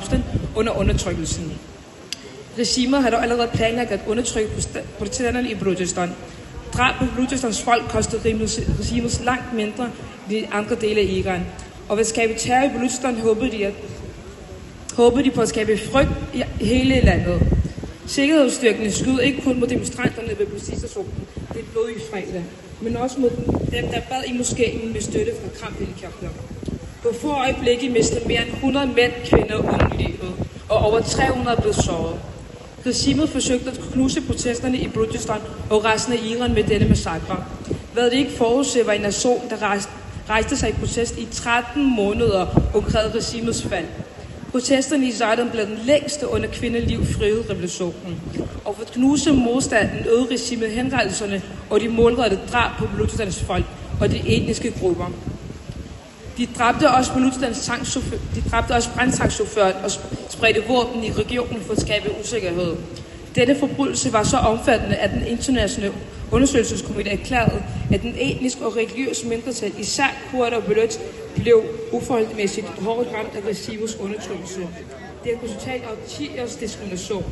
afstand under undertrykkelsen. Regimet har dog allerede planlagt at undertrykke protestanterne i Balochistan. Drab på Balochistan folk kostede regimet langt mindre end i andre dele af Iran. Og ved at skabe terror i Balochistan håber de på at skabe frygt i hele landet. Sikkerhedsstyrkerne skyder ikke kun mod demonstranterne ved politistationen, det er blodige fredag, men også mod dem, der bad i moskéen med støtte fra kamphelikopter. På få øjeblikke mistede mere end 100 mænd, kvinder og unge livet, og over 300 blev såret. Regimet forsøgte at knuse protesterne i Balochistan og resten af Iran med denne massakre. Hvad det ikke forudse var en nation, der rejste sig i protest i 13 måneder og krævede regimets fald. Protesterne i Zaydan blev den længste under kvindeliv frihedsrevolutionen. Og for at knuse modstanden øgede regimet henrettelserne og de målrettede drab på Balochistan folk og de etniske grupper. De dræbte også brandtankchaufføren og spredte våben i regionen for at skabe usikkerhed. Denne forbrydelse var så omfattende, at den internationale undersøgelseskomité erklærede, at den etniske og religiøse mindretal, især kurder og baloch, blev uforholdsmæssigt hårdt ramt af regimets undertrykkelse. Det er et resultat af årtiers diskrimination.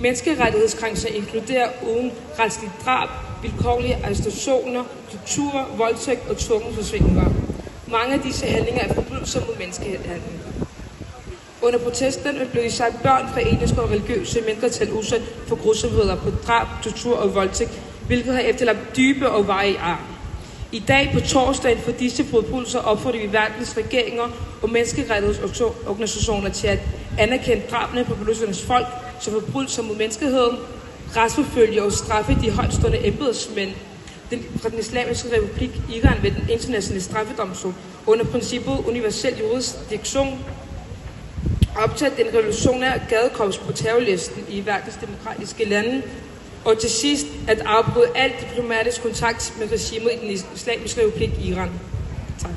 Menneskerettighedskrænkelser inkluderer uden retsligt drab, vilkårlige arrestationer, tortur, voldtægt og tvungne forsvindinger. Mange af disse handlinger er forbrydelser mod menneskeheden. Under protesterne blev især børn fra etniske og religiøse mindretal udsat for grusomheder på drab, tortur og voldtægt, hvilket har efterladt dybe og varige ar. I dag på torsdagen for disse forbrydelser opfordrer vi verdens regeringer og menneskerettighedsorganisationer til at anerkende drabene på Balochistan folk som forbrydelser mod menneskeheden, retsforfølge og straffe de højtstående embedsmænd fra den islamiske republik Iran ved den internationale straffedomstol under princippet universel juridisk diktion, optaget den revolutionære gadekorps på terrorlisten i verdens demokratiske lande, og til sidst at afbryde alt diplomatisk kontakt med regimet i den islamiske republik Iran. Tak.